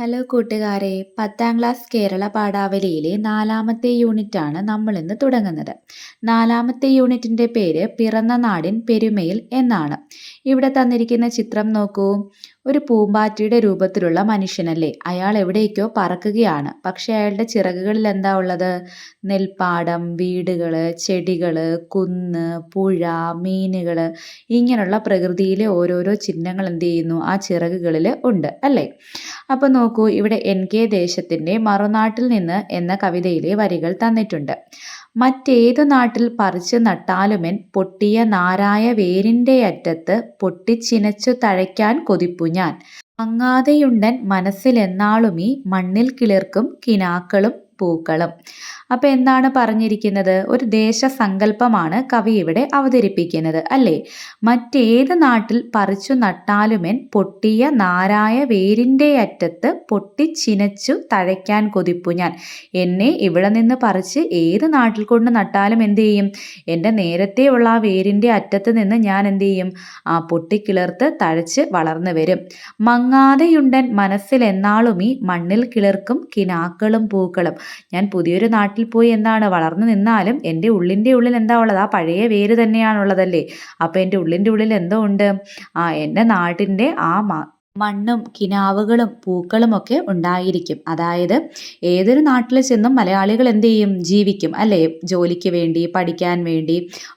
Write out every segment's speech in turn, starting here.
Hello കൂട്ടുകാരെ, 10ാം class Kerala പാഠാവലിയിലെ 4ാമത്തെ യൂണിറ്റാണ് നമ്മളിന്ന് തുടങ്ങുന്നത്. 4ാമത്തെ യൂണിറ്റിൻ്റെ പേര് പിറന്ന നാടിൻ പെരുമയിൽ എന്നാണ്. ഇവിടെ തന്നിരിക്കുന്ന ചിത്രം നോക്കൂ. ഒരു പൂമ്പാറ്റയുടെ രൂപത്തിലുള്ള മനുഷ്യനല്ലേ. അയാൾ എവിടേക്കോ പറക്കുകയാണ്. പക്ഷെ അയാളുടെ ചിറകുകളിൽ എന്താ ഉള്ളത്? നെൽപ്പാടം, വീടുകൾ, ചെടികൾ, കുന്ന്, പുഴ, മീനുകൾ, ഇങ്ങനെയുള്ള പ്രകൃതിയിലെ ഓരോരോ ചിഹ്നങ്ങൾ എന്ത് ചെയ്യുന്നു? ആ ചിറകുകളിൽ ഉണ്ട് അല്ലേ. അപ്പോൾ നോക്കൂ, ഇവിടെ NK ദേശത്തിൻ്റെ മറുനാട്ടിൽ നിന്ന് എന്ന കവിതയിലെ വരികൾ തന്നിട്ടുണ്ട്. മറ്റേതു നാട്ടിൽ പറിച്ചു നട്ടാലുമെൻ പൊട്ടിയ നാരായ വേരിൻ്റെ അറ്റത്ത് പൊട്ടിച്ചിനച്ചു തഴയ്ക്കാൻ കൊതിപ്പു ഞാൻ. മങ്ങാതെയുണ്ടൻ മനസ്സിലെന്നാളുമീ മണ്ണിൽ കിളിർക്കും കിനാക്കളും പൂക്കളും. അപ്പോൾ എന്താണ് പറഞ്ഞിരിക്കുന്നത്? ഒരു ദേശസങ്കല്പമാണ് കവി ഇവിടെ അവതരിപ്പിക്കുന്നത് അല്ലേ. മറ്റേത് നാട്ടിൽ പറിച്ചു നട്ടാലുമെൻ പൊട്ടിയ നാരായ വേരിൻ്റെ അറ്റത്ത് പൊട്ടിച്ചിനച്ചു തഴയ്ക്കാൻ കൊതിപ്പു ഞാൻ. എന്നെ ഇവിടെ നിന്ന് പറിച്ച് ഏത് നാട്ടിൽ കൊണ്ട് നട്ടാലും എന്ത് ചെയ്യും? എൻ്റെ നേരത്തെ ഉള്ള ആ വേരിൻ്റെ അറ്റത്ത് നിന്ന് ഞാൻ എന്ത് ചെയ്യും? ആ പൊട്ടിക്കിളിർത്ത് തഴച്ച് വളർന്നു വരും. മങ്ങാതെയുണ്ടൻ മനസ്സിൽ എന്നാളും ഈ മണ്ണിൽ കിളിർക്കും കിനാക്കളും പൂക്കളും. ഞാൻ പുതിയൊരു നാട്ടിൽ പോയി എന്താണ് വളർന്നു നിന്നാലും എൻ്റെ ഉള്ളിൻ്റെ ഉള്ളിൽ എന്താ ഉള്ളത്? ആ പഴയ വേര് തന്നെയാണുള്ളതല്ലേ. അപ്പോൾ എൻ്റെ ഉള്ളിൻ്റെ ഉള്ളിൽ എന്തോ ഉണ്ട്? എൻ്റെ നാട്ടിൻ്റെ ആ മണ്ണും കിനാവുകളും പൂക്കളും ഒക്കെ ഉണ്ടായിരിക്കും. അതായത് ഏതൊരു നാട്ടിൽ ചെന്നും മലയാളികൾ എന്ത് ചെയ്യും? ജീവിക്കും അല്ലേ. ജോലിക്ക് വേണ്ടി, പഠിക്കാൻ വേണ്ടി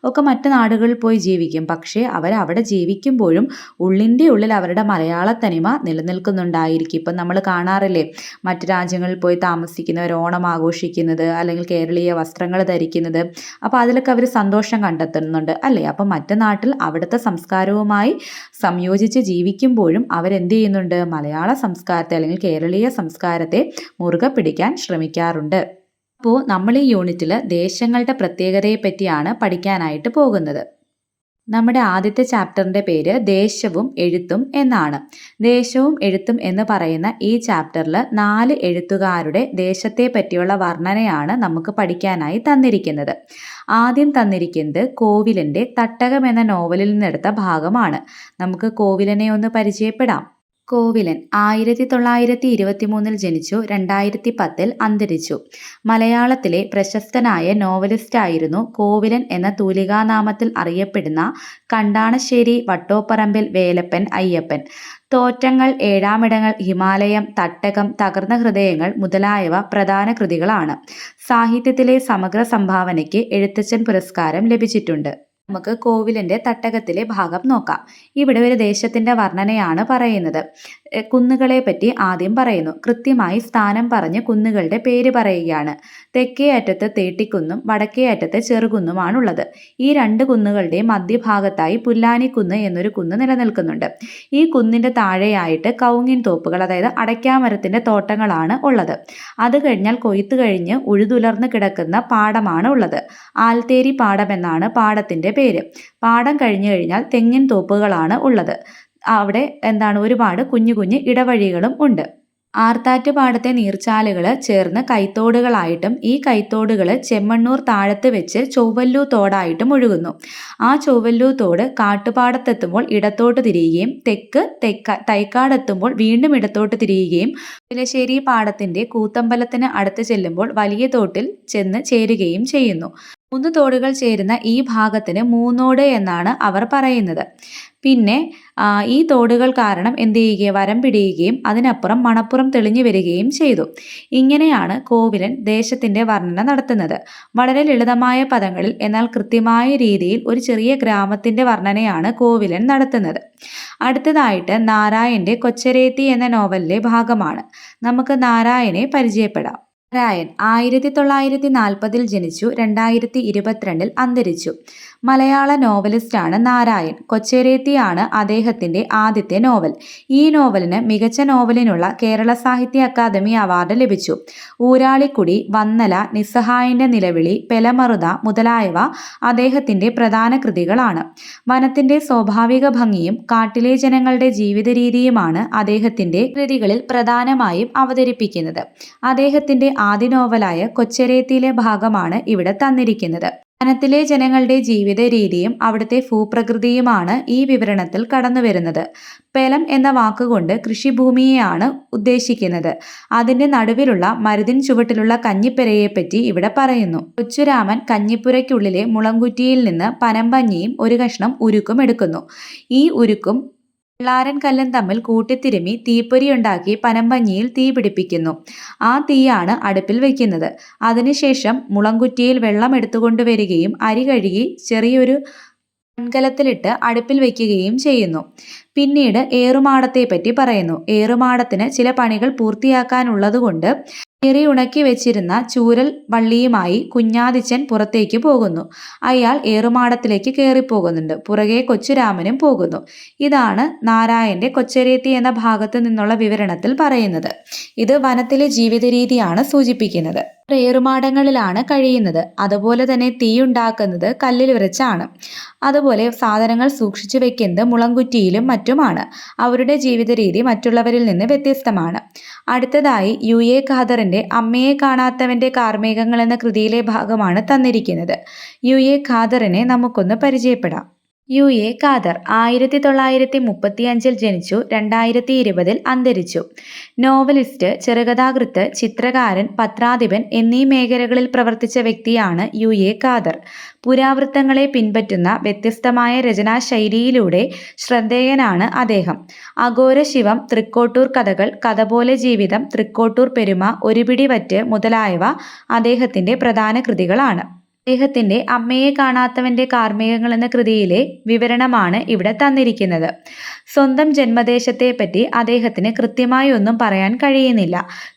ഒക്കെ മറ്റ് നാടുകളിൽ പോയി ജീവിക്കും. പക്ഷേ അവരവിടെ ജീവിക്കുമ്പോഴും ഉള്ളിൻ്റെ ഉള്ളിൽ അവരുടെ മലയാള തനിമ നിലനിൽക്കുന്നുണ്ടായിരിക്കും. ഇപ്പം നമ്മൾ കാണാറില്ലേ, മറ്റു രാജ്യങ്ങളിൽ പോയി താമസിക്കുന്നവർ ഓണം ആഘോഷിക്കുന്നത്, അല്ലെങ്കിൽ കേരളീയ വസ്ത്രങ്ങൾ ധരിക്കുന്നത്. അപ്പോൾ അതിലൊക്കെ അവർ സന്തോഷം കണ്ടെത്തുന്നുണ്ട് അല്ലേ. അപ്പം മറ്റു നാട്ടിൽ അവിടുത്തെ സംസ്കാരവുമായി സംയോജിച്ച് ജീവിക്കുമ്പോഴും അവരെന്ത് ചെയ്യുന്നുണ്ട്? മലയാള സംസ്കാരത്തെ അല്ലെങ്കിൽ കേരളീയ സംസ്കാരത്തെ മുറുകെ പിടിക്കാൻ ശ്രമിക്കാറുണ്ട്. അപ്പോൾ നമ്മൾ ഈ യൂണിറ്റിൽ ദേശങ്ങളുടെ പ്രത്യേകതയെ പറ്റിയാണ് പഠിക്കാനായിട്ട് പോകുന്നത്. നമ്മുടെ ആദ്യത്തെ ചാപ്റ്ററിൻ്റെ പേര് ദേശവും എഴുത്തും എന്നാണ്. ദേശവും എഴുത്തും എന്ന് പറയുന്ന ഈ ചാപ്റ്ററിൽ 4 എഴുത്തുകാരുടെ ദേശത്തെ പറ്റിയുള്ള വർണ്ണനയാണ് നമുക്ക് പഠിക്കാനായി തന്നിരിക്കുന്നത്. ആദ്യം തന്നിരിക്കുന്നത് കോവിലൻ്റെ തട്ടകം എന്ന നോവലിൽ നിന്നെടുത്ത ഭാഗമാണ്. നമുക്ക് കോവിലനെ ഒന്ന് പരിചയപ്പെടാം. കോവിലൻ 1923 ജനിച്ചു, 2010 അന്തരിച്ചു. മലയാളത്തിലെ പ്രശസ്തനായ നോവലിസ്റ്റായിരുന്നു കോവിലൻ എന്ന തൂലികാനാമത്തിൽ അറിയപ്പെടുന്ന കണ്ടാണശ്ശേരി വട്ടോപ്പറമ്പിൽ വേലപ്പൻ അയ്യപ്പൻ. തോറ്റങ്ങൾ, ഏഴാമിടങ്ങൾ, ഹിമാലയം, തട്ടകം, തകർന്ന ഹൃദയങ്ങൾ മുതലായവ പ്രധാന കൃതികളാണ്. സാഹിത്യത്തിലെ സമഗ്ര സംഭാവനയ്ക്ക് എഴുത്തച്ഛൻ പുരസ്കാരം ലഭിച്ചിട്ടുണ്ട്. നമുക്ക് കോവിലൻ്റെ തട്ടകത്തിലെ ഭാഗം നോക്കാം. ഇവിടെ ഒരു ദേശത്തിൻ്റെ വർണ്ണനയാണ് പറയുന്നത്. കുന്നുകളെ പറ്റി ആദ്യം പറയുന്നു. കൃത്യമായി സ്ഥാനം പറഞ്ഞ് കുന്നുകളുടെ പേര് പറയുകയാണ്. തെക്കേ അറ്റത്ത് തേട്ടിക്കുന്നും വടക്കേ അറ്റത്ത് ചെറുകുന്നുമാണുള്ളത്. ഈ 2 കുന്നുകളുടെയും മധ്യഭാഗത്തായി പുല്ലാനിക്കുന്ന് എന്നൊരു കുന്ന് നിലനിൽക്കുന്നുണ്ട്. ഈ കുന്നിൻ്റെ താഴെയായിട്ട് കവുങ്ങിൻ തോപ്പുകൾ, അതായത് അടയ്ക്കാമരത്തിൻ്റെ തോട്ടങ്ങളാണ് ഉള്ളത്. അത് കഴിഞ്ഞാൽ കൊയ്ത്ത് കഴിഞ്ഞ് ഉഴുതുലർന്ന് കിടക്കുന്ന പാടമാണ് ഉള്ളത്. ആൽത്തേരി പാടം എന്നാണ് പാടത്തിൻ്റെ പേര്. പാടം കഴിഞ്ഞു കഴിഞ്ഞാൽ തെങ്ങിൻ തോപ്പുകളാണ് ഉള്ളത്. അവിടെ എന്താണ്, ഒരുപാട് കുഞ്ഞു കുഞ്ഞു ഇടവഴികളും ഉണ്ട്. ആർത്താറ്റ് പാടത്തെ നീർച്ചാലുകൾ ചേർന്ന് കൈത്തോടുകളായിട്ടും ഈ കൈത്തോടുകൾ ചെമ്മണ്ണൂർ താഴത്ത് വെച്ച് ചൊവ്വല്ലൂ തോടായിട്ടും ഒഴുകുന്നു. ആ ചൊവ്വല്ലൂ തോട് കാട്ടുപാടത്തെത്തുമ്പോൾ ഇടത്തോട്ട് തിരിയുകയും തൈക്കാടെത്തുമ്പോൾ വീണ്ടും ഇടത്തോട്ട് തിരിയുകയും പുലശ്ശേരി പാടത്തിൻ്റെ കൂത്തമ്പലത്തിന് അടുത്ത് ചെല്ലുമ്പോൾ വലിയ തോട്ടിൽ ചെന്ന് ചേരുകയും ചെയ്യുന്നു. 3 തോടുകൾ ചേരുന്ന ഈ ഭാഗത്തിന് മൂന്നോട് എന്നാണ് അവർ പറയുന്നത്. പിന്നെ ഈ തോടുകൾ കാരണം എന്ത് ചെയ്യുകയും വരം പിടിയുകയും അതിനപ്പുറം മണപ്പുറം തെളിഞ്ഞു വരികയും ചെയ്തു. ഇങ്ങനെയാണ് കോവിലൻ ദേശത്തിൻ്റെ വർണ്ണന നടത്തുന്നത്. വളരെ ലളിതമായ പദങ്ങളിൽ എന്നാൽ കൃത്യമായ രീതിയിൽ ഒരു ചെറിയ ഗ്രാമത്തിൻ്റെ വർണ്ണനയാണ് കോവിലൻ നടത്തുന്നത്. അടുത്തതായിട്ട് നാരായൻ്റെ കൊച്ചരേത്തി എന്ന നോവലിലെ ഭാഗമാണ്. നമുക്ക് നാരായണനെ പരിചയപ്പെടാം. നാരായൺ 1940 ജനിച്ചു, 2022 അന്തരിച്ചു. മലയാള നോവലിസ്റ്റാണ് നാരായൺ. കൊച്ചരേത്തിയാണ് അദ്ദേഹത്തിൻ്റെ ആദ്യത്തെ നോവൽ. ഈ നോവലിന് മികച്ച നോവലിനുള്ള കേരള സാഹിത്യ അക്കാദമി അവാർഡ് ലഭിച്ചു. ഊരാളിക്കുടി, വന്നല, നിസ്സഹായൻ്റെ നിലവിളി, പെലമറുത മുതലായവ അദ്ദേഹത്തിൻ്റെ പ്രധാന കൃതികളാണ്. വനത്തിൻ്റെ സ്വാഭാവിക ഭംഗിയും കാട്ടിലെ ജനങ്ങളുടെ ജീവിത രീതിയുമാണ് അദ്ദേഹത്തിൻ്റെ കൃതികളിൽ പ്രധാനമായും അവതരിപ്പിക്കുന്നത്. അദ്ദേഹത്തിൻ്റെ ആദ്യ നോവലായ കൊച്ചരേത്തിയിലെ ഭാഗമാണ് ഇവിടെ തന്നിരിക്കുന്നത്. വനത്തിലെ ജനങ്ങളുടെ ജീവിത രീതിയും അവിടുത്തെ ഭൂപ്രകൃതിയുമാണ് ഈ വിവരണത്തിൽ കടന്നുവരുന്നത്. പെലം എന്ന വാക്കുകൊണ്ട് കൃഷിഭൂമിയെയാണ് ഉദ്ദേശിക്കുന്നത്. അതിന്റെ നടുവിലുള്ള മരുതിൻ ചുവട്ടിലുള്ള കഞ്ഞിപ്പുരയെപ്പറ്റി ഇവിടെ പറയുന്നു. കൊച്ചുരാമൻ കഞ്ഞിപ്പുരയ്ക്കുള്ളിലെ മുളങ്കുറ്റിയിൽ നിന്ന് പനമ്പഞ്ഞിയും ഒരു കഷ്ണം ഉരുക്കും എടുക്കുന്നു. ഈ ഉരുക്കും വെള്ളാരൻ കല്ലും തമ്മിൽ കൂട്ടിത്തിരുമ്മി തീപ്പൊരിയുണ്ടാക്കി പനമ്പഞ്ഞിയിൽ തീ പിടിപ്പിക്കുന്നു. ആ തീയാണ് അടുപ്പിൽ വെക്കുന്നത്. അതിനുശേഷം മുളങ്കുറ്റിയിൽ വെള്ളം എടുത്തുകൊണ്ടുവരികയും അരി കഴുകി ചെറിയൊരു മൺകലത്തിലിട്ട് അടുപ്പിൽ വയ്ക്കുകയും ചെയ്യുന്നു. പിന്നീട് ഏറുമാടത്തെപ്പറ്റി പറയുന്നു. ഏറുമാടത്തിന് ചില പണികൾ പൂർത്തിയാക്കാനുള്ളതുകൊണ്ട് ഏറി ഉണക്കി വെച്ചിരുന്ന ചൂരൽ വള്ളിയുമായി കുഞ്ഞാദിച്ചൻ പുറത്തേക്ക് പോകുന്നു. അയാൾ ഏറുമാടത്തിലേക്ക് കയറിപ്പോകുന്നുണ്ട്. പുറകെ കൊച്ചുരാമനും പോകുന്നു. ഇതാണ് നാരായന്റെ കൊച്ചരേത്തി എന്ന ഭാഗത്തു നിന്നുള്ള വിവരണത്തിൽ പറയുന്നത്. ഇത് വനത്തിലെ ജീവിത രീതിയാണ് സൂചിപ്പിക്കുന്നത്. ഏറുമാടങ്ങളിലാണ് കഴിയുന്നത്. അതുപോലെ തന്നെ തീയുണ്ടാക്കുന്നത് കല്ലിൽ ഉരച്ചാണ്. അതുപോലെ സാധനങ്ങൾ സൂക്ഷിച്ചു വെക്കുന്നത് മുളങ്കുറ്റിയിലും മറ്റുമാണ്. അവരുടെ ജീവിത രീതി മറ്റുള്ളവരിൽ നിന്ന് വ്യത്യസ്തമാണ്. അടുത്തതായി UA ഖാദറിന്റെ അമ്മയെ കാണാത്തവന്റെ കാർമേഘങ്ങൾ എന്ന കൃതിയിലെ ഭാഗമാണ് തന്നിരിക്കുന്നത്. UA ഖാദറിനെ നമുക്കൊന്ന് പരിചയപ്പെടാം. UA ഖാദർ 1935 ജനിച്ചു. 2020 അന്തരിച്ചു. നോവലിസ്റ്റ്, ചെറുകഥാകൃത്ത്, ചിത്രകാരൻ, പത്രാധിപൻ എന്നീ മേഖലകളിൽ പ്രവർത്തിച്ച വ്യക്തിയാണ് UA ഖാദർ. പുരാവൃത്തങ്ങളെ പിൻപറ്റുന്ന വ്യത്യസ്തമായ രചനാശൈലിയിലൂടെ ശ്രദ്ധേയനാണ് അദ്ദേഹം. അഘോരശിവം, തൃക്കോട്ടൂർ കഥകൾ, കഥ പോലെ ജീവിതം, തൃക്കോട്ടൂർ പെരുമ, ഒരു പിടി വറ്റ് മുതലായവ അദ്ദേഹത്തിന്റെ പ്രധാന കൃതികളാണ്. അദ്ദേഹത്തിന്റെ അമ്മയെ കാണാത്തവന്റെ കാർമേഘങ്ങൾ എന്ന കൃതിയിലെ വിവരണമാണ് ഇവിടെ തന്നിരിക്കുന്നത്. സ്വന്തം ജന്മദേശത്തെപ്പറ്റി അദ്ദേഹത്തിന് കൃത്യമായി ഒന്നും പറയാൻ കഴിയുന്നില്ല.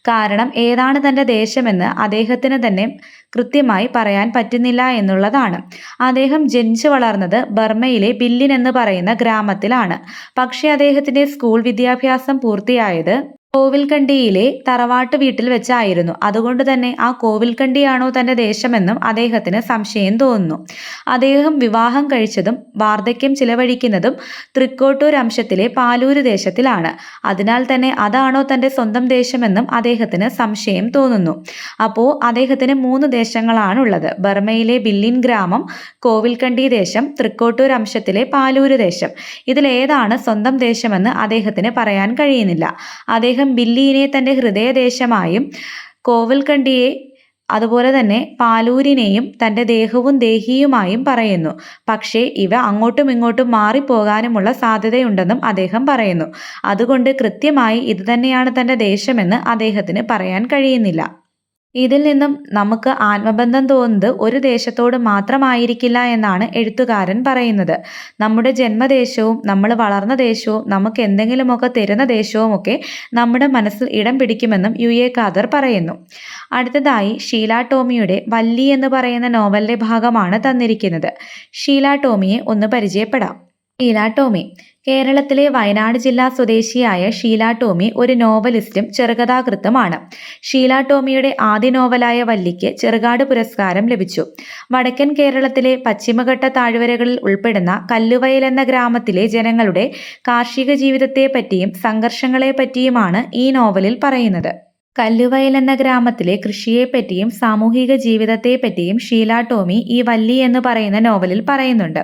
കാരണം ഏതാണ് തന്റെ ദേശമെന്ന് അദ്ദേഹത്തിന് തന്നെ കൃത്യമായി പറയാൻ പറ്റുന്നില്ല എന്നുള്ളതാണ്. അദ്ദേഹം ജനിച്ചു വളർന്നത് ബർമയിലെ ബില്ലിൻ എന്ന് പറയുന്ന ഗ്രാമത്തിലാണ്. പക്ഷേ അദ്ദേഹത്തിന്റെ സ്കൂൾ വിദ്യാഭ്യാസം പൂർത്തിയായത് കോവിൽക്കണ്ടിയിലെ തറവാട്ട് വീട്ടിൽ വെച്ചായിരുന്നു. അതുകൊണ്ട് തന്നെ ആ കോവിൽക്കണ്ടിയാണോ തന്റെ ദേശമെന്നും അദ്ദേഹത്തിന് സംശയം തോന്നുന്നു. അദ്ദേഹം വിവാഹം കഴിച്ചതും വാർദ്ധക്യം ചിലവഴിക്കുന്നതും തൃക്കോട്ടൂർ അംശത്തിലെ പാലൂര് ദേശത്തിലാണ്. അതിനാൽ തന്നെ അതാണോ തന്റെ സ്വന്തം ദേശമെന്നും അദ്ദേഹത്തിന് സംശയം തോന്നുന്നു. അപ്പോൾ അദ്ദേഹത്തിന് 3 ദേശങ്ങളാണുള്ളത്. ബർമയിലെ ബില്ലിൻ ഗ്രാമം, കോവിൽക്കണ്ടി ദേശം, തൃക്കോട്ടൂർ അംശത്തിലെ പാലൂര് ദേശം. ഇതിലേതാണ് സ്വന്തം ദേശമെന്ന് അദ്ദേഹത്തിന് പറയാൻ കഴിയുന്നില്ല. അദ്ദേഹം ബില്ലിനെ തന്റെ ഹൃദയദേശമായും കോവിൽക്കണ്ടിയെ അതുപോലെ തന്നെ പാലൂരിനെയും തന്റെ ദേഹവും ദേഹിയുമായും പറയുന്നു. പക്ഷേ ഇവ അങ്ങോട്ടും ഇങ്ങോട്ടും മാറിപ്പോകാനുമുള്ള സാധ്യതയുണ്ടെന്നും അദ്ദേഹം പറയുന്നു. അതുകൊണ്ട് കൃത്യമായി ഇതുതന്നെയാണ് തന്റെ ദേശമെന്ന് അദ്ദേഹത്തിന് പറയാൻ കഴിയുന്നില്ല. ഇതിൽ നിന്നും നമുക്ക് ആത്മബന്ധം തോന്നുന്നത് ഒരു ദേശത്തോട് മാത്രമായിരിക്കില്ല എന്നാണ് എഴുത്തുകാരൻ പറയുന്നത്. നമ്മുടെ ജന്മദേശവും നമ്മൾ വളർന്ന ദേശവും നമുക്ക് എന്തെങ്കിലുമൊക്കെ തരുന്ന ദേശവുമൊക്കെ നമ്മുടെ മനസ്സിൽ ഇടം പിടിക്കുമെന്നും UA ഖാദർ പറയുന്നു. അടുത്തതായി ഷീല ടോമിയുടെ വല്ലി എന്ന് പറയുന്ന നോവലിന്റെ ഭാഗമാണ് തന്നിരിക്കുന്നത്. ഷീല ടോമിയെ ഒന്ന് പരിചയപ്പെടാം. ഷീല ടോമി കേരളത്തിലെ വയനാട് ജില്ലാ സ്വദേശിയായ ഷീല ടോമി ഒരു നോവലിസ്റ്റും ചെറുകഥാകൃത്തുമാണ്. ഷീല ടോമിയുടെ ആദ്യ നോവലായ വല്ലിക്ക് ചെറുകാട് പുരസ്കാരം ലഭിച്ചു. വടക്കൻ കേരളത്തിലെ പശ്ചിമഘട്ട താഴ്വരകളിൽ ഉൾപ്പെടുന്ന കല്ലുവയൽ എന്ന ഗ്രാമത്തിലെ ജനങ്ങളുടെ കാർഷിക ജീവിതത്തെപ്പറ്റിയും സംഘർഷങ്ങളെപ്പറ്റിയുമാണ് ഈ നോവലിൽ പറയുന്നത്. കല്ലുവയൽ എന്ന ഗ്രാമത്തിലെ കൃഷിയെപ്പറ്റിയും സാമൂഹിക ജീവിതത്തെപ്പറ്റിയും ഷീല ടോമി ഈ വല്ലി എന്ന് പറയുന്ന നോവലിൽ പറയുന്നുണ്ട്.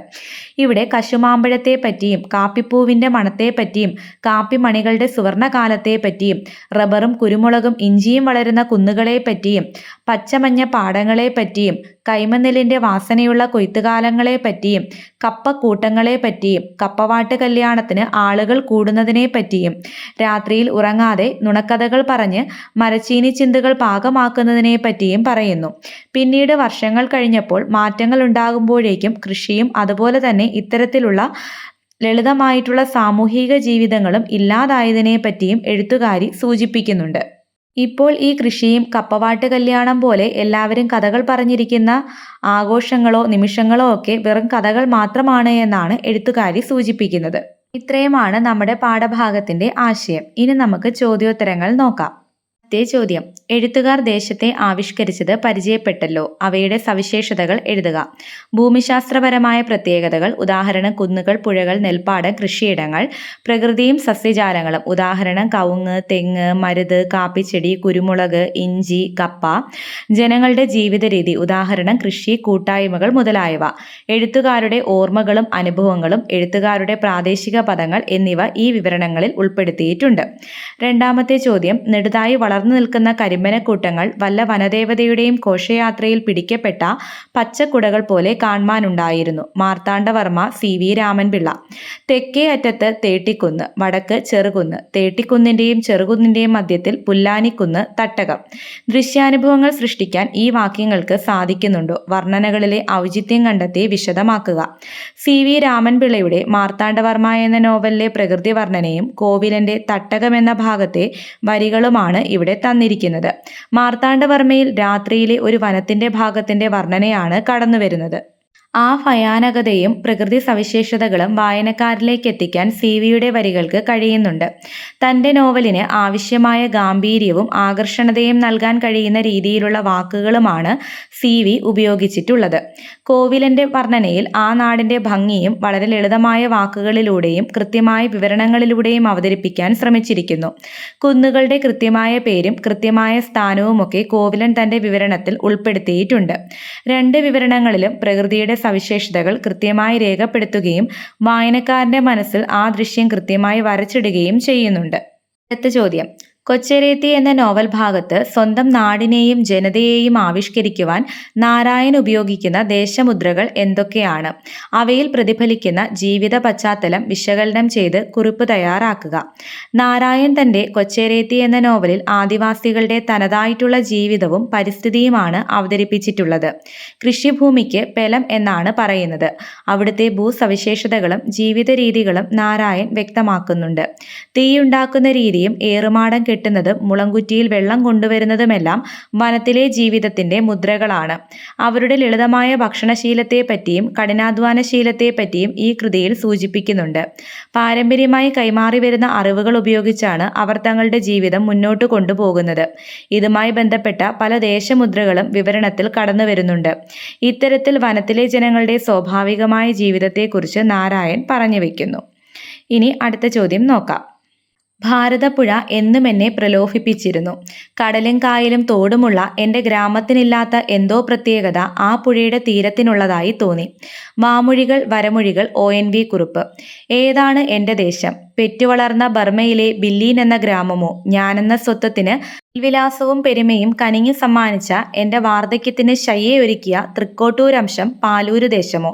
ഇവിടെ കശുമാമ്പഴത്തെപ്പറ്റിയും കാപ്പിപ്പൂവിൻ്റെ മണത്തെപ്പറ്റിയും കാപ്പിമണികളുടെ സുവർണകാലത്തെപ്പറ്റിയും റബ്ബറും കുരുമുളകും ഇഞ്ചിയും വളരുന്ന കുന്നുകളെപ്പറ്റിയും പച്ചമഞ്ഞ പാടങ്ങളെപ്പറ്റിയും കൈമനെല്ലിൻ്റെ വാസനയുള്ള കൊയ്ത്തുകാലങ്ങളെപ്പറ്റിയും കപ്പക്കൂട്ടങ്ങളെപ്പറ്റിയും കപ്പവാട്ട് കല്യാണത്തിന് ആളുകൾ കൂടുന്നതിനെപ്പറ്റിയും രാത്രിയിൽ ഉറങ്ങാതെ നുണക്കഥകൾ പറഞ്ഞ് മരച്ചീനി ചിന്തുകൾ പാകമാക്കുന്നതിനെപ്പറ്റിയും പറയുന്നു. പിന്നീട് വർഷങ്ങൾ കഴിഞ്ഞപ്പോൾ മാറ്റങ്ങൾ ഉണ്ടാകുമ്പോഴേക്കും കൃഷിയും അതുപോലെ തന്നെ ഇത്തരത്തിലുള്ള ലളിതമായിട്ടുള്ള സാമൂഹിക ജീവിതങ്ങളും ഇല്ലാതായതിനെപ്പറ്റിയും എഴുത്തുകാരി സൂചിപ്പിക്കുന്നുണ്ട്. ഇപ്പോൾ ഈ കൃഷിയും കപ്പവാട്ട് കല്യാണം പോലെ എല്ലാവരും കഥകൾ പറഞ്ഞിരിക്കുന്ന ആഘോഷങ്ങളോ നിമിഷങ്ങളോ ഒക്കെ വെറും കഥകൾ മാത്രമാണ് എന്നാണ് എഴുത്തുകാരി സൂചിപ്പിക്കുന്നത്. ഇത്രയുമാണ് നമ്മുടെ പാഠഭാഗത്തിന്റെ ആശയം. ഇനി നമുക്ക് ചോദ്യോത്തരങ്ങൾ നോക്കാം. ചോദ്യം: എഴുത്തുകാർ ദേശത്തെ ആവിഷ്കരിച്ചത് പരിചയപ്പെട്ടല്ലോ. അവയുടെ സവിശേഷതകൾ എഴുതുക. ഭൂമിശാസ്ത്രപരമായ പ്രത്യേകതകൾ, ഉദാഹരണം കുന്നുകൾ, പുഴകൾ, നെൽപ്പാടം, കൃഷിയിടങ്ങൾ. പ്രകൃതിയും സസ്യജാലങ്ങളും, ഉദാഹരണം കവുങ്ങ്, തെങ്ങ്, മരുത്, കാപ്പിച്ചെടി, കുരുമുളക്, ഇഞ്ചി, കപ്പ. ജനങ്ങളുടെ ജീവിതരീതി, ഉദാഹരണം കൃഷി, കൂട്ടായ്മകൾ മുതലായവ. എഴുത്തുകാരുടെ ഓർമ്മകളും അനുഭവങ്ങളും, എഴുത്തുകാരുടെ പ്രാദേശിക പദങ്ങൾ എന്നിവ ഈ വിവരണങ്ങളിൽ ഉൾപ്പെടുത്തിയിട്ടുണ്ട്. രണ്ടാമത്തെ ചോദ്യം, നെടുതായി വളർന്നു നിൽക്കുന്ന കരിമ്പനക്കൂട്ടങ്ങൾ വല്ല വനദേവതയുടെയും ഘോഷയാത്രയിൽ പിടിക്കപ്പെട്ട പച്ചക്കുടകൾ പോലെ കാൺമാനുണ്ടായിരുന്നു. മാർത്താണ്ഡവർമ്മ, സി.വി. രാമൻപിള്ള. തെക്കേ അറ്റത്ത് തേട്ടിക്കുന്ന്, വടക്ക് ചെറുകുന്ന്. തേട്ടിക്കുന്നിന്റെയും ചെറുകുന്നിന്റെയും മധ്യത്തിൽ പുല്ലാനിക്കുന്ന്, തട്ടകം. ദൃശ്യാനുഭവങ്ങൾ സൃഷ്ടിക്കാൻ ഈ വാക്യങ്ങൾക്ക് സാധിക്കുന്നുണ്ടോ? വർണ്ണനകളിലെ ഔചിത്യം കണ്ടെത്തി വിശദമാക്കുക. സി.വി. രാമൻപിള്ളയുടെ മാർത്താണ്ഡവർമ്മ എന്ന നോവലിലെ പ്രകൃതി വർണ്ണനയും കോവിലന്റെ തട്ടകം എന്ന ഭാഗത്തെ വരികളുമാണ് ഇവിടെ തന്നിരിക്കുന്നത്. മാർത്താണ്ഡവർമ്മയിൽ രാത്രിയിലെ ഒരു വനത്തിന്റെ ഭാഗത്തിന്റെ വർണ്ണനയാണ് കടന്നുവരുന്നത്. ആ ഭയാനകതയും പ്രകൃതി സവിശേഷതകളും വായനക്കാരിലേക്ക് എത്തിക്കാൻ സി.വി.യുടെ വരികൾക്ക് കഴിയുന്നുണ്ട്. തന്റെ നോവലിന് ആവശ്യമായ ഗാംഭീര്യവും ആകർഷണീയതയും നൽകാൻ കഴിയുന്ന രീതിയിലുള്ള വാക്കുകളുമാണ് സി.വി. ഉപയോഗിച്ചിട്ടുള്ളത്. കോവിലന്റെ വർണ്ണനയിൽ ആ നാടിന്റെ ഭംഗിയും വളരെ ലളിതമായ വാക്കുകളിലൂടെയും കൃത്യമായ വിവരണങ്ങളിലൂടെയും അവതരിപ്പിക്കാൻ ശ്രമിച്ചിരിക്കുന്നു. കുന്നുകളുടെ കൃത്യമായ പേരും കൃത്യമായ സ്ഥാനവുമൊക്കെ കോവിലൻ തന്റെ വിവരണത്തിൽ ഉൾപ്പെടുത്തിയിട്ടുണ്ട്. രണ്ട് വിവരണങ്ങളിലും പ്രകൃതിയുടെ സവിശേഷതകൾ കൃത്യമായി രേഖപ്പെടുത്തുകയും വായനക്കാരന്റെ മനസ്സിൽ ആ ദൃശ്യം കൃത്യമായി വരച്ചിടുകയും ചെയ്യുന്നുണ്ട്. അടുത്ത ചോദ്യം, കൊച്ചരേത്തി എന്ന നോവൽ ഭാഗത്ത് സ്വന്തം നാടിനെയും ജനതയെയും ആവിഷ്കരിക്കുവാൻ നാരായൺ ഉപയോഗിക്കുന്ന ദേശമുദ്രകൾ എന്തൊക്കെയാണ്? അവയിൽ പ്രതിഫലിക്കുന്ന ജീവിത പശ്ചാത്തലം വിശകലനം ചെയ്ത് കുറിപ്പ് തയ്യാറാക്കുക. നാരായൺ തന്റെ കൊച്ചരേത്തി എന്ന നോവലിൽ ആദിവാസികളുടെ തനതായിട്ടുള്ള ജീവിതവും പരിസ്ഥിതിയുമാണ് അവതരിപ്പിച്ചിട്ടുള്ളത്. കൃഷിഭൂമിക്ക് പെലം എന്നാണ് പറയുന്നത്. അവിടുത്തെ ഭൂസവിശേഷതകളും ജീവിത രീതികളും നാരായൺ വ്യക്തമാക്കുന്നുണ്ട്. തീയുണ്ടാക്കുന്ന രീതിയും ഏറുമാടം കെട്ടുന്നതും മുളങ്കുറ്റിയിൽ വെള്ളം കൊണ്ടുവരുന്നതുമെല്ലാം വനത്തിലെ ജീവിതത്തിന്റെ മുദ്രകളാണ്. അവരുടെ ലളിതമായ ഭക്ഷണശീലത്തെപ്പറ്റിയും കഠിനാധ്വാനശീലത്തെപ്പറ്റിയും ഈ കൃതിയിൽ സൂചിപ്പിക്കുന്നുണ്ട്. പാരമ്പര്യമായി കൈമാറി വരുന്ന അറിവുകൾ ഉപയോഗിച്ചാണ് അവർ തങ്ങളുടെ ജീവിതം മുന്നോട്ട് കൊണ്ടുപോകുന്നത്. ഇതുമായി ബന്ധപ്പെട്ട പല ദേശമുദ്രകളും വിവരണത്തിൽ കടന്നുവരുന്നുണ്ട്. ഇത്തരത്തിൽ വനത്തിലെ ജനങ്ങളുടെ സ്വാഭാവികമായ ജീവിതത്തെക്കുറിച്ച് നാരായൺ പറഞ്ഞു വയ്ക്കുന്നു. ഇനി അടുത്ത ചോദ്യം നോക്കാം. ഭാരതപ്പുഴ എന്നും എന്നെ പ്രലോഭിപ്പിച്ചിരുന്നു. കടലും കായലും തോടുമുള്ള എൻ്റെ ഗ്രാമത്തിനില്ലാത്ത എന്തോ പ്രത്യേകത ആ പുഴയുടെ തീരത്തിനുള്ളതായി തോന്നി. വാമൊഴികൾ വരമൊഴികൾ ഒ.എൻ.വി. കുറുപ്പ്. ഏതാണ് എൻ്റെ ദേശം? പെറ്റുവളർന്ന ബർമയിലെ ബില്ലീൻ എന്ന ഗ്രാമമോ? ഞാനെന്ന സ്വത്വത്തിന് വിലാസവും പെരുമയും കനിഞ്ഞു സമ്മാനിച്ച എൻ്റെ വാർദ്ധക്യത്തിന് ശയ്യയൊരുക്കിയ തൃക്കോട്ടൂരംശം പാലൂര് ദേശമോ?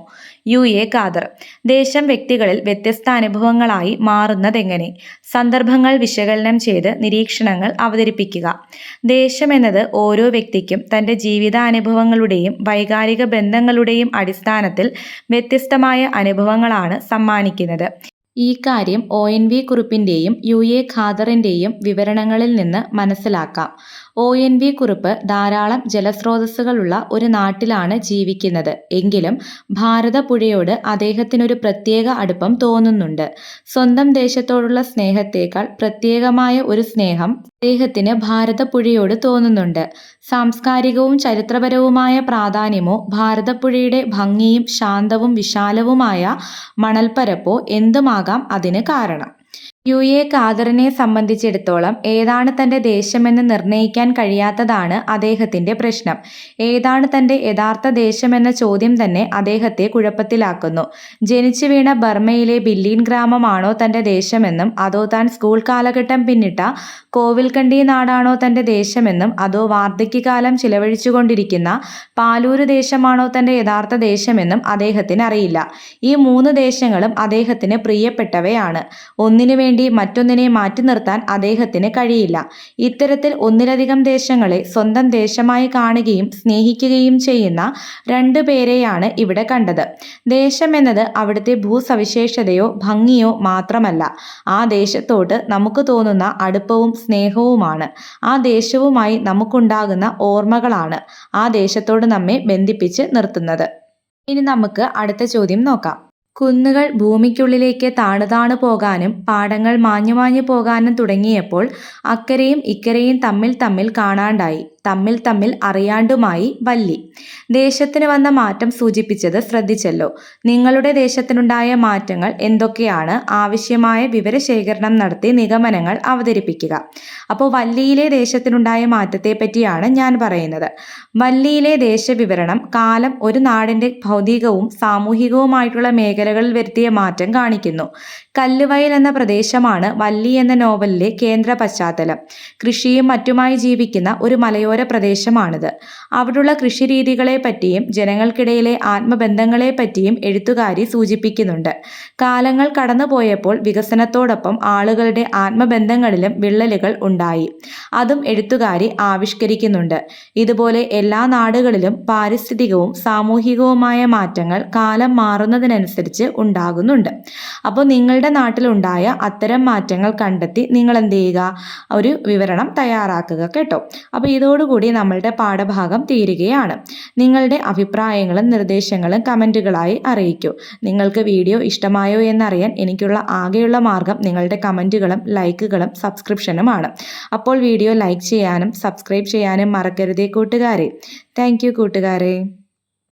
യു.എ. ഖാദർ. ദേശം വ്യക്തികളിൽ വ്യത്യസ്ത അനുഭവങ്ങളായി മാറുന്നതെങ്ങനെ? സന്ദർഭങ്ങൾ വിശകലനം ചെയ്ത് നിരീക്ഷണങ്ങൾ അവതരിപ്പിക്കുക. ദേശം എന്നത് ഓരോ വ്യക്തിക്കും തൻ്റെ ജീവിതാനുഭവങ്ങളുടെയും വൈകാരിക ബന്ധങ്ങളുടെയും അടിസ്ഥാനത്തിൽ വ്യത്യസ്തമായ അനുഭവങ്ങളാണ് സമ്മാനിക്കുന്നത്. ഈ കാര്യം ഒ.എൻ.വി. കുറുപ്പിൻ്റെയും യു.എ. ഖാദറിൻ്റെയും വിവരണങ്ങളിൽ നിന്ന് മനസ്സിലാക്കാം. ഒ.എൻ.വി. കുറുപ്പ് ധാരാളം ജലസ്രോതസ്സുകളുള്ള ഒരു നാട്ടിലാണ് ജീവിക്കുന്നത്. എങ്കിലും ഭാരതപ്പുഴയോട് അദ്ദേഹത്തിനൊരു പ്രത്യേക അടുപ്പം തോന്നുന്നുണ്ട്. സ്വന്തം ദേശത്തോടുള്ള സ്നേഹത്തേക്കാൾ പ്രത്യേകമായ ഒരു സ്നേഹം അദ്ദേഹത്തിന് ഭാരതപ്പുഴയോട് തോന്നുന്നുണ്ട്. സാംസ്കാരികവും ചരിത്രപരവുമായ പ്രാധാന്യമോ ഭാരതപ്പുഴയുടെ ഭംഗിയും ശാന്തവും വിശാലവുമായ മണൽപ്പരപ്പോ എന്തുമാകാം അതിന് കാരണം. യു.എ. ഖാദറിനെ സംബന്ധിച്ചിടത്തോളം ഏതാണ് തൻ്റെ ദേശമെന്ന് നിർണയിക്കാൻ കഴിയാത്തതാണ് അദ്ദേഹത്തിൻ്റെ പ്രശ്നം. ഏതാണ് തൻ്റെ യഥാർത്ഥ ദേശമെന്ന ചോദ്യം തന്നെ അദ്ദേഹത്തെ കുഴപ്പത്തിലാക്കുന്നു. ജനിച്ചു വീണ ബർമയിലെ ബില്ലീൻ ഗ്രാമമാണോ തൻ്റെ ദേശമെന്നും അതോ താൻ സ്കൂൾ കാലഘട്ടം പിന്നിട്ട കോവിൽക്കണ്ടി നാടാണോ തൻ്റെ ദേശമെന്നും അതോ വാർദ്ധക്യകാലം ചിലവഴിച്ചുകൊണ്ടിരിക്കുന്ന പാലൂര് ദേശമാണോ തൻ്റെ യഥാർത്ഥ ദേശമെന്നും അദ്ദേഹത്തിന് അറിയില്ല. ഈ മൂന്ന് ദേശങ്ങളും അദ്ദേഹത്തിന് പ്രിയപ്പെട്ടവയാണ്. ഒന്നിനു വേണ്ടി മറ്റൊന്നിനെ മാറ്റി നിർത്താൻ അദ്ദേഹത്തിന് കഴിയില്ല. ഇത്തരത്തിൽ ഒന്നിലധികം ദേശങ്ങളെ സ്വന്തം ദേശമായി കാണുകയും സ്നേഹിക്കുകയും ചെയ്യുന്ന രണ്ടു പേരെയാണ് ഇവിടെ കണ്ടത്. ദേശം എന്നത് അവിടുത്തെ ഭൂസവിശേഷതയോ ഭംഗിയോ മാത്രമല്ല, ആ ദേശത്തോട് നമുക്ക് തോന്നുന്ന അടുപ്പവും സ്നേഹവുമാണ്. ആ ദേശവുമായി നമുക്കുണ്ടാകുന്ന ഓർമ്മകളാണ് ആ ദേശത്തോട് നമ്മെ ബന്ധിപ്പിച്ച് നിർത്തുന്നത്. ഇനി നമുക്ക് അടുത്ത ചോദ്യം നോക്കാം. കുന്നുകൾ ഭൂമിക്കുള്ളിലേക്ക് താണു പോകാനും പാടങ്ങൾ മാഞ്ഞു പോകാനും തുടങ്ങിയപ്പോൾ അക്കരയും ഇക്കരയും തമ്മിൽ കാണാണ്ടായി. തമ്മിൽ അറിയാണ്ടുമായി വല്ലി. ദേശത്തിന് വന്ന മാറ്റം സൂചിപ്പിച്ചത് ശ്രദ്ധിച്ചല്ലോ. നിങ്ങളുടെ ദേശത്തിനുണ്ടായ മാറ്റങ്ങൾ എന്തൊക്കെയാണ്? ആവശ്യമായ വിവരശേഖരണം നടത്തി നിഗമനങ്ങൾ അവതരിപ്പിക്കുക. അപ്പോൾ വല്ലിയിലെ ദേശത്തിനുണ്ടായ മാറ്റത്തെ പറ്റിയാണ് ഞാൻ പറയുന്നത്. വല്ലിയിലെ ദേശവിവരണം കാലം ഒരു നാടിൻ്റെ ഭൗതികവും സാമൂഹികവുമായിട്ടുള്ള മേഖലകളിൽ വരുത്തിയ മാറ്റം കാണിക്കുന്നു. കല്ലുവയൽ എന്ന പ്രദേശമാണ് വല്ലി എന്ന നോവലിലെ കേന്ദ്ര പശ്ചാത്തലം. കൃഷിയും മറ്റുമായി ജീവിക്കുന്ന ഒരു മലയോര പ്രദേശമാണിത്. അവിടുള്ള കൃഷിരീതികളെ പറ്റിയും ജനങ്ങൾക്കിടയിലെ ആത്മബന്ധങ്ങളെ പറ്റിയും എഴുത്തുകാരി സൂചിപ്പിക്കുന്നുണ്ട്. കാലങ്ങൾ കടന്നുപോയപ്പോൾ വികസനത്തോടൊപ്പം ആളുകളുടെ ആത്മബന്ധങ്ങളിലും വിള്ളലുകൾ ഉണ്ടായി. അതും എഴുത്തുകാരി ആവിഷ്കരിക്കുന്നുണ്ട്. ഇതുപോലെ എല്ലാ നാടുകളിലും പാരിസ്ഥിതികവും സാമൂഹികവുമായ മാറ്റങ്ങൾ കാലം മാറുന്നതിനനുസരിച്ച് ഉണ്ടാകുന്നുണ്ട്. അപ്പോൾ നിങ്ങളുടെ നാട്ടിലുണ്ടായ അത്തരം മാറ്റങ്ങൾ കണ്ടെത്തി നിങ്ങൾ എന്ത് ചെയ്യുക? ഒരു വിവരണം തയ്യാറാക്കുക കേട്ടോ. അപ്പോൾ ഇതോടുകൂടി നമ്മളുടെ പാഠഭാഗം തീരുകയാണ്. നിങ്ങളുടെ അഭിപ്രായങ്ങളും നിർദ്ദേശങ്ങളും കമൻറ്റുകളായി അറിയിക്കൂ. നിങ്ങൾക്ക് വീഡിയോ ഇഷ്ടമായോ എന്നറിയാൻ എനിക്കുള്ള ആകെയുള്ള മാർഗം നിങ്ങളുടെ കമൻറ്റുകളും ലൈക്കുകളും സബ്സ്ക്രിപ്ഷനുമാണ്. അപ്പോൾ വീഡിയോ ലൈക്ക് ചെയ്യാനും സബ്സ്ക്രൈബ് ചെയ്യാനും മറക്കരുതേ കൂട്ടുകാരെ. താങ്ക് യു കൂട്ടുകാരെ.